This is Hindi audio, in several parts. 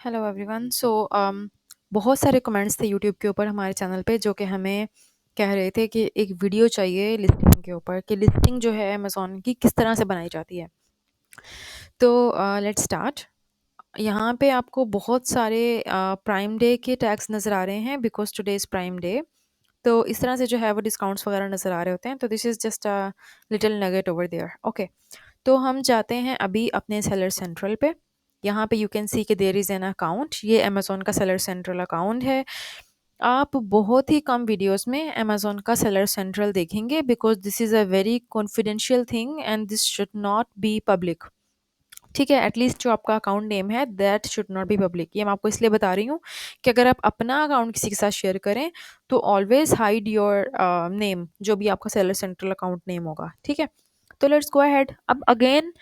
Hello everyone. बहुत सारे कमेंट्स थे यूट्यूब के ऊपर हमारे चैनल पे जो कि हमें कह रहे थे कि एक वीडियो चाहिए लिस्टिंग के ऊपर कि लिस्टिंग जो है अमेज़न की किस तरह से बनाई जाती है। तो लेट्स स्टार्ट। यहाँ पे आपको बहुत सारे प्राइम डे के टैग्स नज़र आ रहे हैं because today is prime day. तो इस तरह से जो है वो डिस्काउंट्स वगैरह नज़र आ रहे होते हैं। तो this is just a little nugget over there. Okay, तो हम जाते हैं अभी अपने सेलर सेंट्रल पे। यहाँ पे यू कैन सी कि देयर इज़ एन अकाउंट। ये अमेज़न का सेलर सेंट्रल अकाउंट है। आप बहुत ही कम वीडियोस में अमेज़न का सेलर सेंट्रल देखेंगे because this is a very confidential thing and this should not be public. ठीक है, एटलीस्ट जो आपका अकाउंट नेम है that should not be public. ये मैं आपको इसलिए बता रही हूँ कि अगर आप अपना अकाउंट किसी के साथ शेयर करें तो ऑलवेज हाइड योर नेम, जो भी आपका सेलर सेंट्रल अकाउंट नेम होगा। ठीक है, तो लेट्स गो अहेड। अब again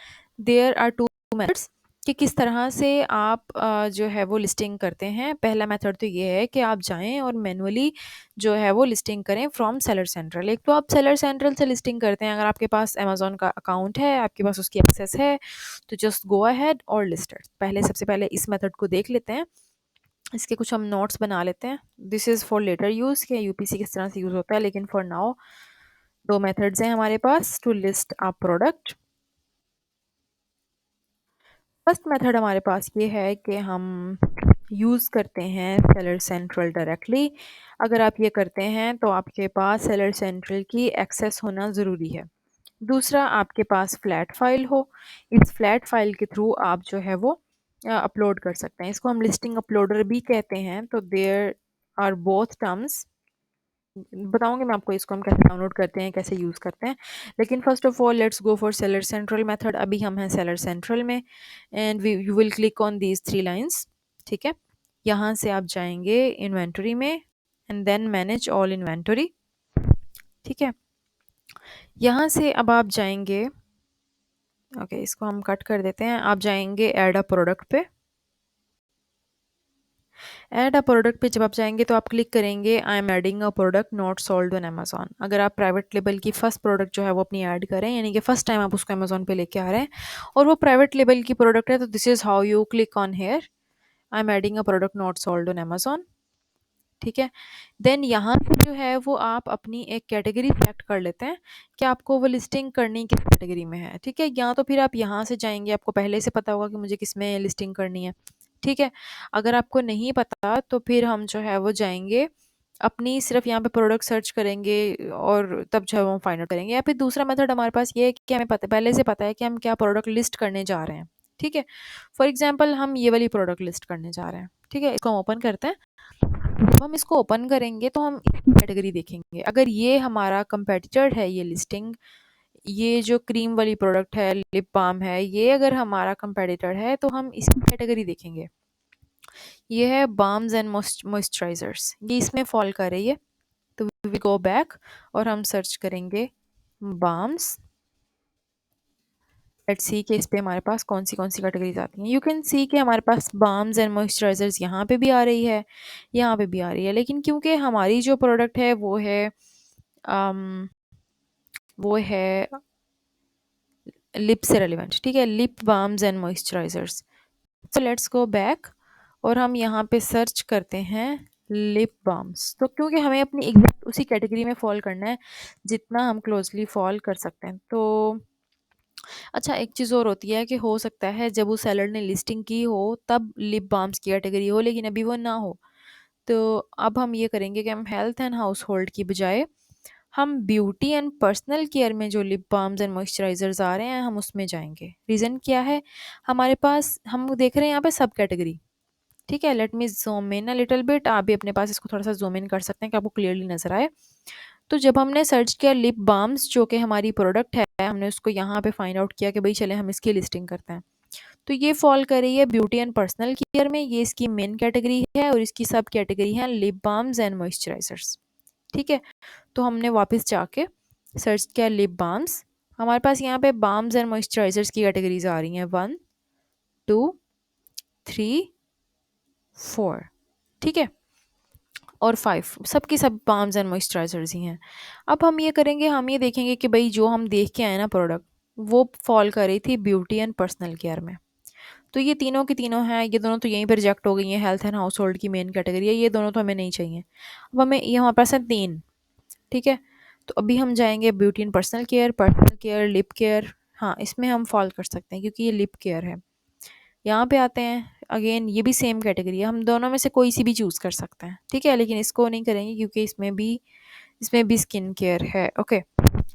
there are two methods कि किस तरह से आप जो है वो लिस्टिंग करते हैं। पहला मेथड तो ये है कि आप जाएं और मैनुअली जो है वो लिस्टिंग करें फ्रॉम सेलर सेंट्रल। एक तो आप सेलर सेंट्रल से लिस्टिंग करते हैं, अगर आपके पास अमेज़न का अकाउंट है, आपके पास उसकी एक्सेस है, तो जस्ट गो अहेड और लिस्ट इट। पहले सबसे पहले इस मेथड को देख लेते हैं, इसके कुछ हम नोट्स बना लेते हैं। This is for later use कि यूपीसी किस तरह से यूज़ होता है, लेकिन फॉर नाउ दो मेथड्स हैं हमारे पास to list a product. First method हमारे पास ये है कि हम यूज़ करते हैं सेलर सेंट्रल डायरेक्टली। अगर आप ये करते हैं तो आपके पास सेलर सेंट्रल की एक्सेस होना ज़रूरी है। दूसरा, आपके पास फ्लैट फाइल हो। इस फ्लैट फाइल के थ्रू आप जो है वो अपलोड कर सकते हैं। इसको हम लिस्टिंग अपलोडर भी कहते हैं। तो देयर आर बोथ टर्म्स। बताऊंगी मैं आपको इसको हम कैसे डाउनलोड करते हैं, कैसे यूज़ करते हैं। लेकिन first of all let's go for Seller Central method. अभी हम हैं सेलर सेंट्रल में and we you will click on these three lines. ठीक है, यहाँ से आप जाएंगे इन्वेंटरी में and then manage all inventory. ठीक है, यहाँ से अब आप जाएंगे, ओके इसको हम कट कर देते हैं। आप जाएंगे ऐड अ प्रोडक्ट पे। ऐड अ प्रोडक्ट पे जब आप जाएंगे तो आप क्लिक करेंगे I am adding a product not sold on Amazon. अगर आप प्राइवेट लेबल की फर्स्ट प्रोडक्ट जो है वो अपनी ऐड करें, यानी कि फर्स्ट टाइम आप उसको अमेजोन पे लेके आ रहे हैं और वो प्राइवेट लेबल की प्रोडक्ट है, तो this is how you click on here I am adding a product not sold on Amazon. ठीक है, देन यहाँ से जो है वो आप अपनी एक कैटेगरी सेलेक्ट कर लेते हैं कि आपको वो लिस्टिंग करनी किस कैटेगरी में है। ठीक है, या तो फिर आप यहाँ से जाएंगे, आपको पहले से पता होगा कि मुझे किस में लिस्टिंग करनी है। ठीक है, अगर आपको नहीं पता तो फिर हम जो है वो जाएंगे अपनी सिर्फ यहाँ पे प्रोडक्ट सर्च करेंगे और तब जो है वो फाइंड आउट करेंगे। या फिर दूसरा मेथड हमारे पास ये है कि हमें पता पहले से पता है कि हम क्या प्रोडक्ट लिस्ट करने जा रहे हैं। ठीक है, फॉर एग्जाम्पल हम ये वाली प्रोडक्ट लिस्ट करने जा रहे हैं। ठीक है, इसको हम ओपन करते हैं। जब हम इसको ओपन करेंगे तो हम इसकी कैटेगरी देखेंगे। अगर ये हमारा कंपेटिटर है, ये लिस्टिंग, ये जो क्रीम वाली प्रोडक्ट है, लिप बाम है, ये अगर हमारा कंपेटिटर है तो हम इसकी कैटेगरी देखेंगे। ये है बाम्स एंड मॉइस्चराइजर्स, ये इसमें फॉल कर रही है। तो वी गो बैक और हम सर्च करेंगे बाम्स। लेट्स सी कि इस पे हमारे पास कौन सी कैटेगरीज आती हैं। यू कैन सी कि हमारे पास बाम्स एंड मॉइस्चराइजर्स यहाँ पे भी आ रही है, यहाँ पे भी आ रही है। लेकिन क्योंकि हमारी जो प्रोडक्ट है um, वो है लिप से रेलिवेंट। ठीक है, lip balms and moisturisers. So let's go back और हम यहाँ पे सर्च करते हैं लिप बाम्स। तो क्योंकि हमें अपनी एग्जैक्ट उसी कैटेगरी में फॉल करना है जितना हम क्लोजली फॉल कर सकते हैं। तो अच्छा, एक चीज़ और होती है कि हो सकता है जब उस सेलर ने लिस्टिंग की हो तब लिप बाम्स की कैटेगरी हो, लेकिन अभी वो ना हो। तो अब हम ये करेंगे कि हम हेल्थ एंड हाउस होल्ड की बजाय हम ब्यूटी एंड पर्सनल केयर में जो लिप बाम्स एंड मॉइस्चराइजर्स आ रहे हैं हम उसमें जाएंगे। रीज़न क्या है, हमारे पास हम देख रहे हैं यहाँ पे सब कैटेगरी। ठीक है, let me zoom in a little bit. आप भी अपने पास इसको थोड़ा सा जूम इन कर सकते हैं कि आपको क्लियरली नजर आए। तो जब हमने सर्च किया लिप बाम्स जो कि हमारी प्रोडक्ट है, हमने उसको यहाँ पे फाइंड आउट किया कि भाई चले हम इसकी लिस्टिंग करते हैं। तो ये फॉल कर रही है ब्यूटी एंड पर्सनल केयर में, ये इसकी मेन कैटेगरी है और इसकी सब कैटेगरी है लिप बाम्स एंड मॉइस्चराइजर्स। ठीक है, तो हमने वापस जाके सर्च किया लिप बाम्स। हमारे पास यहाँ पे बाम्स एंड मॉइस्चराइजर्स की कैटेगरीज आ रही हैं 1 2 3 4। ठीक है, और 5, सबकी सब बाम्स एंड मॉइस्चराइजर्स ही हैं। अब हम ये करेंगे, हम ये देखेंगे कि भाई जो हम देख के आए ना प्रोडक्ट, वो फॉल कर रही थी ब्यूटी एंड पर्सनल केयर में। तो ये तीनों की तीनों हैं, ये दोनों तो यहीं पे रिजेक्ट हो गई हैं, हेल्थ एंड हाउस होल्ड की मेन कैटेगरी है, ये दोनों तो हमें नहीं चाहिए। अब हमें ये हमारे पास है 3, ठीक है। तो अभी हम जाएंगे beauty and personal care, lip care. हाँ, इसमें हम फॉल कर सकते हैं क्योंकि ये लिप केयर है। यहाँ पे आते हैं, अगेन ये भी सेम कैटेगरी है, हम दोनों में से कोई सी भी चूज़ कर सकते हैं, ठीक है, लेकिन इसको नहीं करेंगे क्योंकि इसमें भी स्किन केयर है। Okay,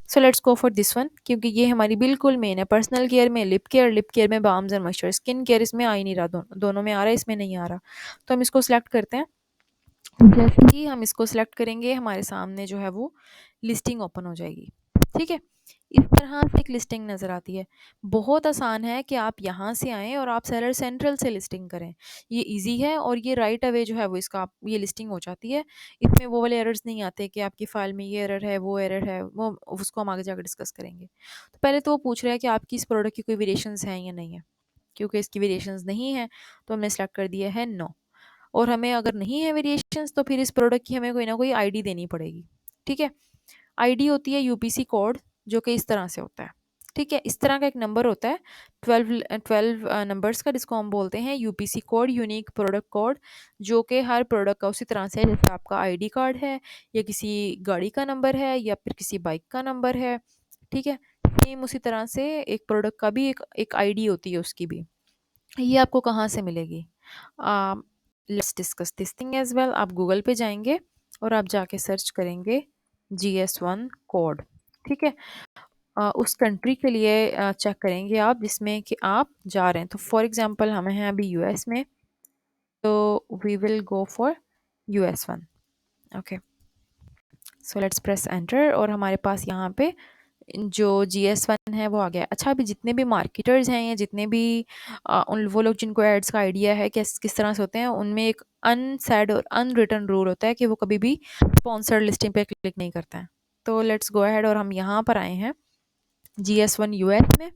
so let's go for this one, क्योंकि ये हमारी बिल्कुल मेन है। पर्सनल केयर में लिप केयर में balms and moisture, skin care इसमें आ ही नहीं रहा, दोनों में आ रहा है, इसमें नहीं आ रहा। तो हम इसको सिलेक्ट करते हैं। जैसे ही हम इसको सिलेक्ट करेंगे हमारे सामने जो है वो लिस्टिंग ओपन हो जाएगी, ठीक है। इस तरह से एक लिस्टिंग नज़र आती है। बहुत आसान है कि आप यहाँ से आएँ और आप सेलर सेंट्रल से लिस्टिंग करें। ये इजी है और ये राइट अवे जो है वो इसका ये लिस्टिंग हो जाती है। इसमें वो वाले एरर्स नहीं आते कि आपकी फ़ाइल में ये एरर है, वो एरर है, वो उसको हम आगे जाकर डिस्कस करेंगे। तो पहले तो वो पूछ रहा है कि आपकी इस प्रोडक्ट की कोई वेरिएशंस हैं या नहीं है। क्योंकि इसकी वेरिएशंस नहीं है तो हमने सेलेक्ट कर दिया है नो। और हमें अगर नहीं है वेरिएशंस तो फिर इस प्रोडक्ट की हमें कोई ना कोई आईडी देनी पड़ेगी, ठीक है। आईडी होती है यूपीसी कोड, जो कि इस तरह से होता है, ठीक है। इस तरह का एक नंबर होता है, 12 नंबर्स का, जिसको हम बोलते हैं UPC code, unique product code, जो कि हर प्रोडक्ट का उसी तरह से है जैसे आपका आईडी कार्ड है या किसी गाड़ी का नंबर है या फिर किसी बाइक का नंबर है, ठीक है। सेम उसी तरह से एक प्रोडक्ट का भी एक आईडी होती है उसकी भी। ये आपको कहाँ से मिलेगी? Let's discuss this thing as well. आप गूगल पे जाएंगे और आप जाके सर्च करेंगे GS1 कोड, ठीक है। उस कंट्री के लिए चेक करेंगे आप जिसमें कि आप जा रहे हैं। तो फॉर एग्जांपल हम हैं अभी यूएस में, तो we will go for US1। Okay, so let's press enter और हमारे पास यहाँ पे जो GS1 है वो आ गया। अच्छा, अभी जितने भी मार्केटर्स हैं या जितने भी उन वो लोग जिनको एड्स का आइडिया है किस तरह से होते हैं, उनमें एक अनसेड और अनरिटन रूल होता है कि वो कभी भी स्पॉन्सर्ड लिस्टिंग पे क्लिक नहीं करते हैं। तो लेट्स गो अहेड और हम यहाँ पर आए हैं GS1 US में।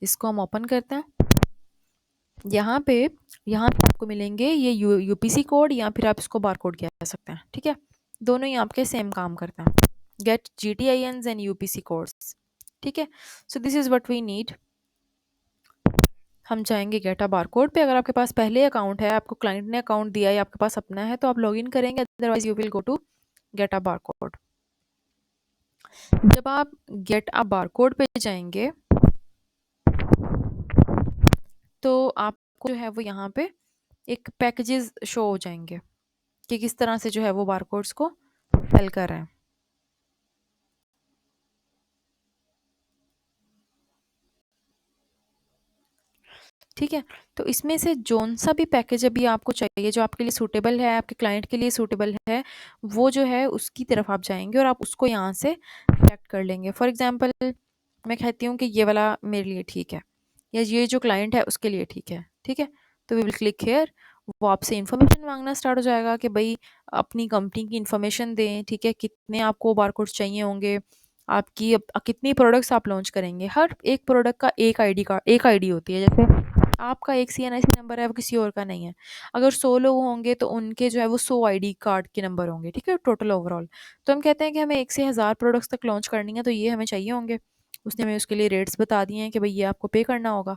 इसको हम ओपन करते हैं। यहाँ पे आपको मिलेंगे ये यूपीसी कोड या फिर आप इसको बार कोड कह सकते हैं, ठीक है। दोनों ही आपके सेम काम करते हैं, get GTINs and UPC codes, ठीक है। So this is what we need. हम चाहेंगे गेट अ बार कोड पे। अगर आपके पास पहले अकाउंट है, आपको क्लाइंट ने अकाउंट दिया है या आपके पास अपना है, तो आप लॉगिन करेंगे, otherwise you will go to get a barcode. जब आप गेट अ बार कोड पे जाएंगे तो आपको जो है वो यहाँ पे एक पैकेजेस शो हो जाएंगे कि किस तरह से जो है वो बारकोड्स को सेल कर रहे हैं, ठीक है। तो इसमें से जौन सा भी पैकेज अभी आपको चाहिए, जो आपके लिए सूटेबल है, आपके क्लाइंट के लिए सूटेबल है, वो जो है उसकी तरफ आप जाएंगे और आप उसको यहाँ से सेलेक्ट कर लेंगे। फॉर एग्जांपल मैं कहती हूँ कि ये वाला मेरे लिए ठीक है या ये जो क्लाइंट है उसके लिए ठीक है, ठीक है। तो वी विल क्लिक हेयर। वो आपसे इन्फॉर्मेशन मांगना स्टार्ट हो जाएगा कि भाई अपनी कंपनी की इन्फॉर्मेशन दें, ठीक है, कितने आपको बारकोड्स चाहिए होंगे, आपकी कितनी प्रोडक्ट्स आप लॉन्च करेंगे। हर एक प्रोडक्ट का एक आईडी होती है। जैसे आपका एक CNIC नंबर है, वो किसी और का नहीं है। अगर 100 लोग होंगे तो उनके जो है वो 100 आईडी कार्ड के नंबर होंगे, ठीक है, टोटल ओवरऑल। तो हम कहते हैं कि हमें 1 से 1000 प्रोडक्ट्स तक लॉन्च करनी है, तो ये हमें चाहिए होंगे। उसने हमें उसके लिए रेट्स बता दिए हैं कि भाई ये आपको पे करना होगा,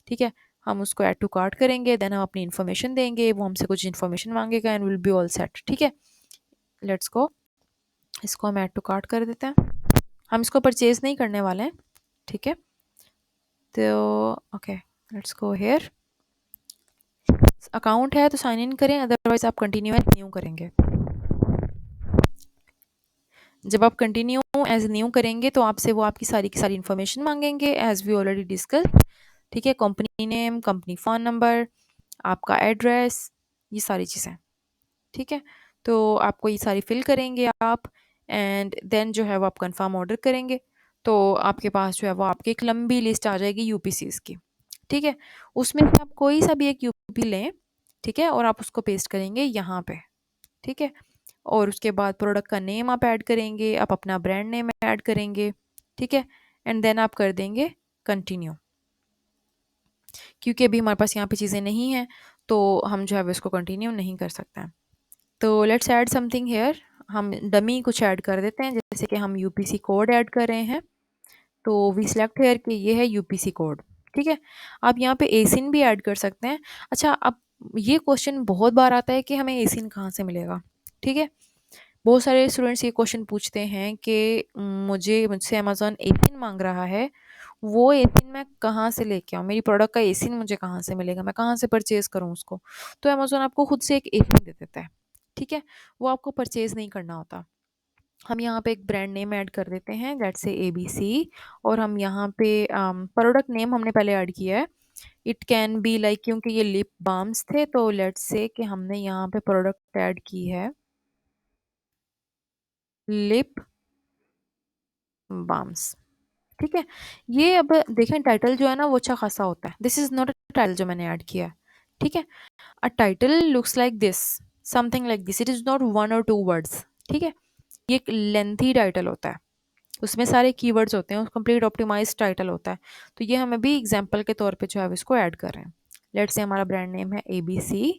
ठीक है। हम उसको ऐड टू कार्ट करेंगे, देन हम अपनी इन्फॉर्मेशन देंगे, वो हमसे कुछ इन्फॉर्मेशन मांगेगा and will be all set, ठीक है। लेट्स गो, इसको हम ऐड टू कार्ट कर देते हैं। हम इसको परचेज नहीं करने वाले हैं, ठीक है। तो okay, let's go here. Account है तो साइन इन करें, अदरवाइज आप कंटिन्यू एज न्यू करेंगे। जब आप कंटिन्यू एज न्यू करेंगे तो आपसे वो आपकी सारी की सारी इन्फॉर्मेशन मांगेंगे एज वी ऑलरेडी डिस्कस, ठीक है। Company name, company phone number, आपका एड्रेस, ये सारी चीज़ें, ठीक है। तो आपको ये सारी फिल करेंगे आप एंड देन जो है वो आप कंफर्म ऑर्डर करेंगे। तो आपके पास जो है वो आपकी एक लंबी लिस्ट आ जाएगी यूपीसीज की, ठीक है। उसमें से आप कोई सा भी एक यूपी लें, ठीक है, और आप उसको पेस्ट करेंगे यहाँ पे, ठीक है। और उसके बाद प्रोडक्ट का नेम आप ऐड करेंगे, आप अपना ब्रांड नेम ऐड करेंगे, ठीक है। एंड देन आप कर देंगे कंटिन्यू। क्योंकि अभी हमारे पास यहाँ पे चीज़ें नहीं हैं तो हम जो है वो इसको कंटिन्यू नहीं कर सकते हैं। तो लेट्स ऐड समथिंग हेयर। हम डमी कुछ ऐड कर देते हैं, जैसे कि हम यूपीसी कोड ऐड कर रहे हैं। तो वी सिलेक्ट हेयर कि ये है यूपीसी कोड, ठीक है। आप यहाँ पे एसिन भी ऐड कर सकते हैं। अच्छा, अब ये क्वेश्चन बहुत बार आता है कि हमें एसिन कहाँ से मिलेगा, ठीक है। बहुत सारे स्टूडेंट्स ये क्वेश्चन पूछते हैं कि मुझसे अमेज़न एसिन माँग रहा है, वो एसिन मैं कहाँ से लेके आऊँ? मेरी प्रोडक्ट का एसिन मुझे कहाँ से मिलेगा? मैं कहाँ से परचेज़ करूँ उसको? तो अमेज़न आपको खुद से एक एसिन दे देता है, ठीक है? वो आपको परचेज़ नहीं करना होता। हम यहाँ पे एक ब्रांड नेम ऐड कर देते हैं, लेट्स से एबीसी, और हम यहाँ पे प्रोडक्ट नेम हमने पहले ऐड किया है। इट कैन बी लाइक, क्योंकि ये लिप बाम्स थे तो लेट्स से कि हमने यहाँ पे प्रोडक्ट ऐड की है लिप बाम्स, ठीक है। ये अब देखें टाइटल जो है ना वो अच्छा खासा होता है। This is not a title जो मैंने ऐड किया है, ठीक है। A title looks like this, something like this, it is not one और टू वर्ड्स, ठीक है। ये एक लेंथी टाइटल होता है, उसमें सारे कीवर्ड्स होते हैं, कंप्लीट ऑप्टिमाइज टाइटल होता है। तो ये हम अभी एग्जाम्पल के तौर पे जो है इसको ऐड कर रहे हैं। लेट्स से हमारा ब्रांड नेम है एबीसी,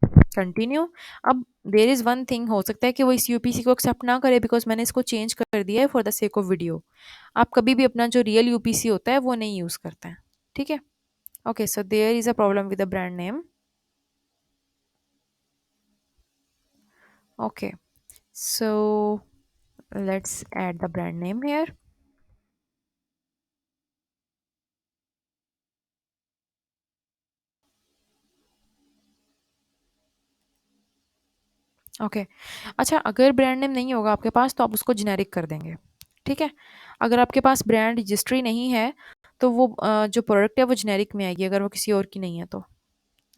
कंटिन्यू। अब देर इज़ वन थिंग, हो सकता है कि वो इस यूपीसी को एक्सेप्ट ना करे बिकॉज मैंने इसको चेंज कर दिया है for the sake of video. आप कभी भी अपना जो रियल यूपीसी होता है वो नहीं यूज़ करते हैं, ठीक है। Okay, so there is a problem with the brand name. Okay, so let's add the brand name here. Okay, अच्छा, अगर ब्रांड नेम नहीं होगा आपके पास तो आप उसको जेनेरिक कर देंगे, ठीक है। अगर आपके पास ब्रांड रजिस्ट्री नहीं है तो वो जो प्रोडक्ट है वो जेनेरिक में आएगी, अगर वो किसी और की नहीं है तो।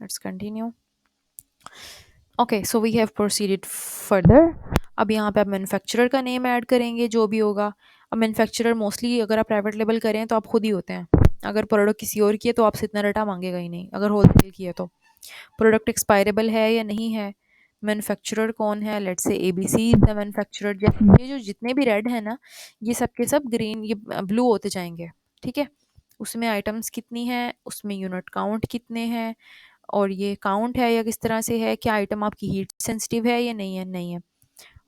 Let's continue. Okay, so we have proceeded further. अब यहाँ पे आप मैन्युफैक्चरर का नेम ऐड करेंगे जो भी होगा। अब मैन्युफैक्चरर मोस्टली अगर आप प्राइवेट लेवल करें तो आप खुद ही होते हैं, अगर प्रोडक्ट किसी और की है तो आपसे इतना डाटा मांगेगा ही नहीं, अगर होलसेल की है तो। प्रोडक्ट एक्सपायरेबल है या नहीं है, मैन्युफैक्चरर कौन है, let's say ABC is the manufacturer. जैसे ये जो जितने भी रेड है ना, ये सब के सब ग्रीन, ये ब्लू होते जाएंगे, ठीक है। उसमें आइटम्स कितनी हैं, उसमें यूनिट काउंट कितने हैं, और ये काउंट है या किस तरह से है, क्या आइटम आपकी हीट सेंसिटिव है या नहीं है, नहीं है।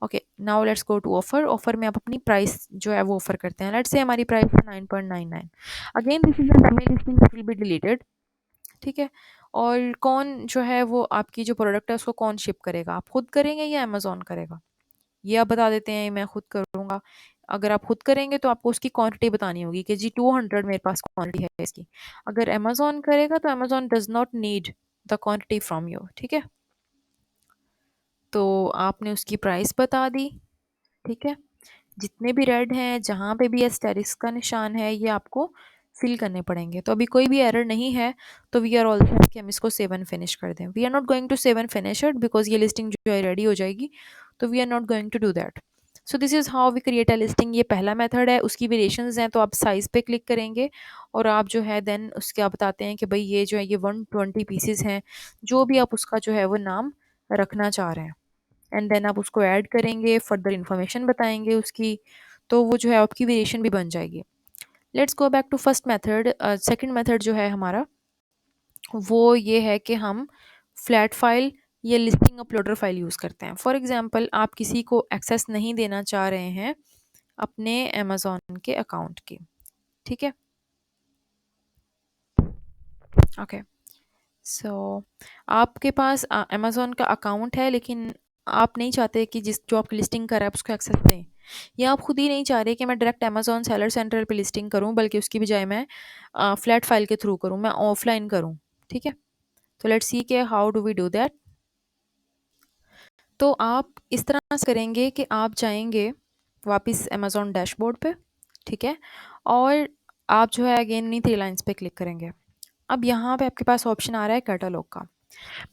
Okay, now let's go to offer. Offer में आप अपनी प्राइस जो है वो ऑफर करते हैं। लेट्स से हमारी प्राइस है 9.99। Again this is a dummy listing, that will be deleted, ठीक है। और कौन जो है वो आपकी जो प्रोडक्ट है उसको कौन शिप करेगा, आप खुद करेंगे या अमेजोन करेगा, ये आप बता देते हैं मैं खुद करूँगा। अगर आप खुद करेंगे तो आपको उसकी क्वांटिटी बतानी होगी कि जी 200 मेरे पास क्वांटिटी है इसकी। अगर अमेजोन करेगा तो Amazon does not need the quantity from you, ठीक है। तो आपने उसकी प्राइस बता दी, ठीक है। जितने भी रेड हैं, जहाँ पे भी एस्टेरिस्क का निशान है, ये आपको फिल करने पड़ेंगे। तो अभी कोई भी एरर नहीं है तो वी आर ऑल सेट कि हम इसको सेव एंड फिनिश कर दें। We are not going to save and finish it because ये लिस्टिंग जो है रेडी हो जाएगी, तो we are not going to do that. So this is how we create a listing. ये पहला मेथड है, उसकी वेरिएशंस हैं, तो आप साइज़ पे क्लिक करेंगे और आप जो है देन उसके आप बताते हैं कि भाई ये जो है ये 120 पीसेज हैं, जो भी आप उसका जो है वो नाम रखना चाह रहे हैं, एंड देन आप उसको ऐड करेंगे, फर्दर इन्फॉर्मेशन बताएंगे उसकी, तो वो जो है आपकी वेरिएशन भी बन जाएगी। Let's go back to first method. Second method जो है हमारा वो ये है कि हम फ्लैट फाइल या लिस्टिंग अपलोडर फाइल यूज़ करते हैं। फॉर एग्जांपल, आप किसी को एक्सेस नहीं देना चाह रहे हैं अपने अमेज़न के अकाउंट की, ठीक है। ओके, सो आपके पास अमेज़न का अकाउंट है लेकिन आप नहीं चाहते कि जिस जो आपकी लिस्टिंग कर रहा है आप उसको एक्सेस दें, या आप खुद ही नहीं चाह रहे कि मैं डायरेक्ट अमेज़न सेलर सेंटर पे लिस्टिंग करूं, बल्कि उसकी बजाय मैं फ्लैट फाइल के थ्रू करूं, मैं ऑफलाइन करूं, ठीक है। तो लेट्स सी के how do we do that. तो आप इस तरह से करेंगे कि आप जाएंगे वापस अमेज़न डैशबोर्ड पे, ठीक है, और आप जो है अगेन इन्हीं थ्री लाइन्स पे क्लिक करेंगे। अब यहाँ पे आपके पास ऑप्शन आ रहा है कैटलॉग का।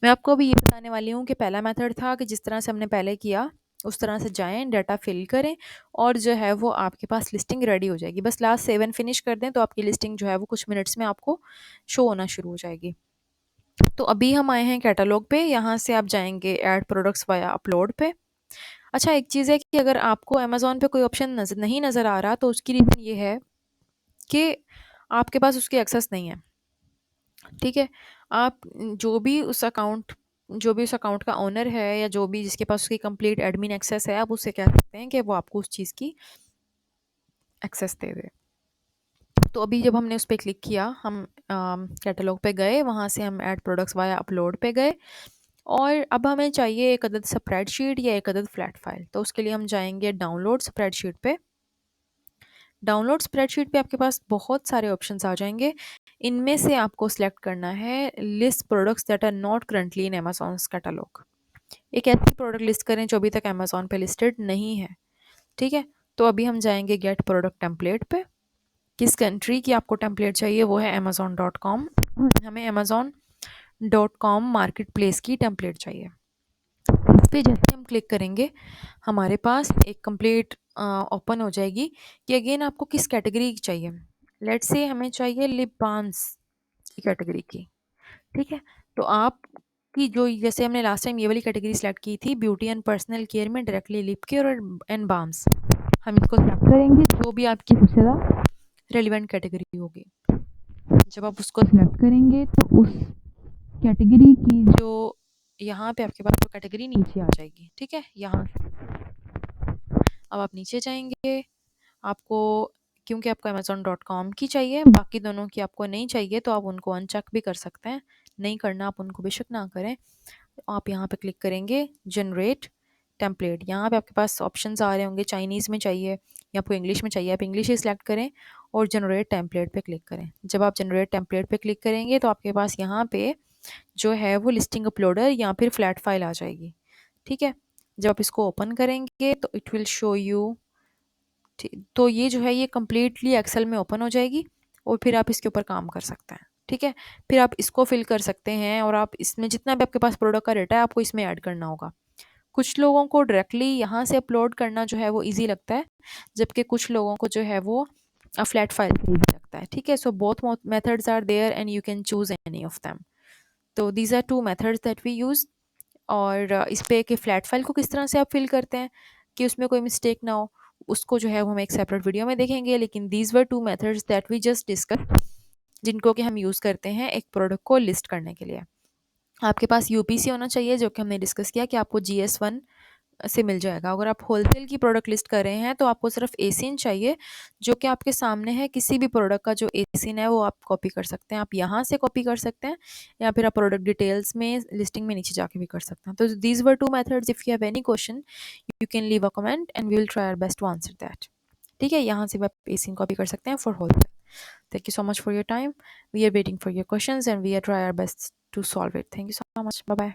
मैं आपको अभी ये बताने वाली हूँ कि पहला मेथड था कि जिस तरह से हमने पहले किया उस तरह से जाएं, डाटा फिल करें, और जो है वो आपके पास लिस्टिंग रेडी हो जाएगी। बस लास्ट सेव एंड फिनिश कर दें तो आपकी लिस्टिंग जो है वो कुछ मिनट्स में आपको शो होना शुरू हो जाएगी। तो अभी हम आए हैं कैटलॉग पे, यहाँ से आप जाएंगे ऐड प्रोडक्ट्स वाया अपलोड पे। अच्छा, एक चीज़ है कि अगर आपको अमेज़न पे कोई ऑप्शन नहीं नज़र आ रहा तो उसकी रीज़न ये है कि आपके पास उसकी एक्सेस नहीं है, ठीक है। आप जो भी उस अकाउंट का ओनर है या जो भी जिसके पास उसकी कंप्लीट एडमिन एक्सेस है, आप उससे कह सकते हैं कि वो आपको उस चीज़ की एक्सेस दे दे। तो अभी जब हमने उस पर क्लिक किया, हम कैटलॉग पे गए, वहाँ से हम ऐड प्रोडक्ट्स वाया अपलोड पे गए, और अब हमें चाहिए एक अदद स्प्रेडशीट या एक अदद फ्लैट फाइल। तो उसके लिए हम जाएंगे डाउनलोड स्प्रेडशीट पे। डाउनलोड स्प्रेडशीट पे आपके पास बहुत सारे ऑप्शंस आ जाएंगे। इनमें से आपको सिलेक्ट करना है list products that are not currently in Amazon catalogue. एक ऐसी प्रोडक्ट लिस्ट करें जो अभी तक अमेजोन पे लिस्टेड नहीं है। ठीक है, तो अभी हम जाएंगे गेट प्रोडक्ट टेम्पलेट पे। किस कंट्री की आपको टेम्पलेट चाहिए, वो है amazon.com। हमें amazon.com मार्केट प्लेस की टेम्पलेट चाहिए। इस पे जैसे हम क्लिक करेंगे, हमारे पास एक कंप्लीट ओपन हो जाएगी कि अगेन आपको किस कैटेगरी की चाहिए। लेट्स से हमें चाहिए लिप बाम्स की कैटेगरी की। ठीक है, तो आप की जो, जैसे हमने लास्ट टाइम ये वाली कैटेगरी सेलेक्ट की थी, ब्यूटी एंड पर्सनल केयर में directly lip care and balms, हम इसको सेलेक्ट करेंगे जो भी आपकी सबसे ज़्यादा रेलिवेंट कैटेगरी होगी। जब आप उसको सिलेक्ट करेंगे तो उस कैटेगरी की जो यहाँ पे आपके पास जो कैटेगरी नीचे आ जाएगी। ठीक है, यहाँ अब आप नीचे जाएंगे, आपको क्योंकि आपको amazon.com की चाहिए, बाकी दोनों की आपको नहीं चाहिए, तो आप उनको अनचेक भी कर सकते हैं। नहीं करना, आप उनको बेशक ना करें। आप यहाँ पे क्लिक करेंगे जनरेट टेम्पलेट। यहाँ पे आपके पास ऑप्शंस आ रहे होंगे, चाइनीज़ में चाहिए या आपको इंग्लिश में चाहिए, आप इंग्लिश ही सिलेक्ट करें और जनरेट टेम्पलेट पे क्लिक करें। जब आप जनरेट टेम्पलेट पे क्लिक करेंगे तो आपके पास यहाँ पे जो है वो लिस्टिंग अपलोडर या फिर फ्लैट फाइल आ जाएगी। ठीक है, जब आप इसको ओपन करेंगे तो इट विल शो यू। तो ये जो है ये कम्प्लीटली एक्सेल में ओपन हो जाएगी और फिर आप इसके ऊपर काम कर सकते हैं। ठीक है, फिर आप इसको फिल कर सकते हैं और आप इसमें जितना भी आपके पास प्रोडक्ट का डेटा है आपको इसमें ऐड करना होगा। कुछ लोगों को डायरेक्टली यहाँ से अपलोड करना जो है वो इजी लगता है, जबकि कुछ लोगों को जो है वो फ्लैट फाइल से इजी लगता है। ठीक है, so both methods are there and you can choose any of them. तो these are two methods that we use. और इस पे कि फ्लैट फाइल को किस तरह से आप फिल करते हैं कि उसमें कोई मिस्टेक ना हो, उसको जो है वो हम एक सेपरेट वीडियो में देखेंगे। लेकिन these were two methods that we just discuss, जिनको कि हम यूज़ करते हैं एक प्रोडक्ट को लिस्ट करने के लिए। आपके पास यूपीसी होना चाहिए, जो कि हमने डिस्कस किया कि आपको GS1 से मिल जाएगा। अगर आप होलसेल की प्रोडक्ट लिस्ट कर रहे हैं तो आपको सिर्फ एसिन चाहिए, जो कि आपके सामने है। किसी भी प्रोडक्ट का जो एसिन है वो आप कॉपी कर सकते हैं, आप यहाँ से कॉपी कर सकते हैं या फिर आप प्रोडक्ट डिटेल्स में लिस्टिंग में नीचे जाके भी कर सकते हैं। तो these were two methods. If you have any question you can leave a comment and we will try our best to answer that. ठीक है, यहाँ से भी आप एसिन कॉपी कर सकते हैं for wholesale. Thank you so much for your time. We are waiting for your questions and we are try our best to solve it. Thank you so much. Bye bye.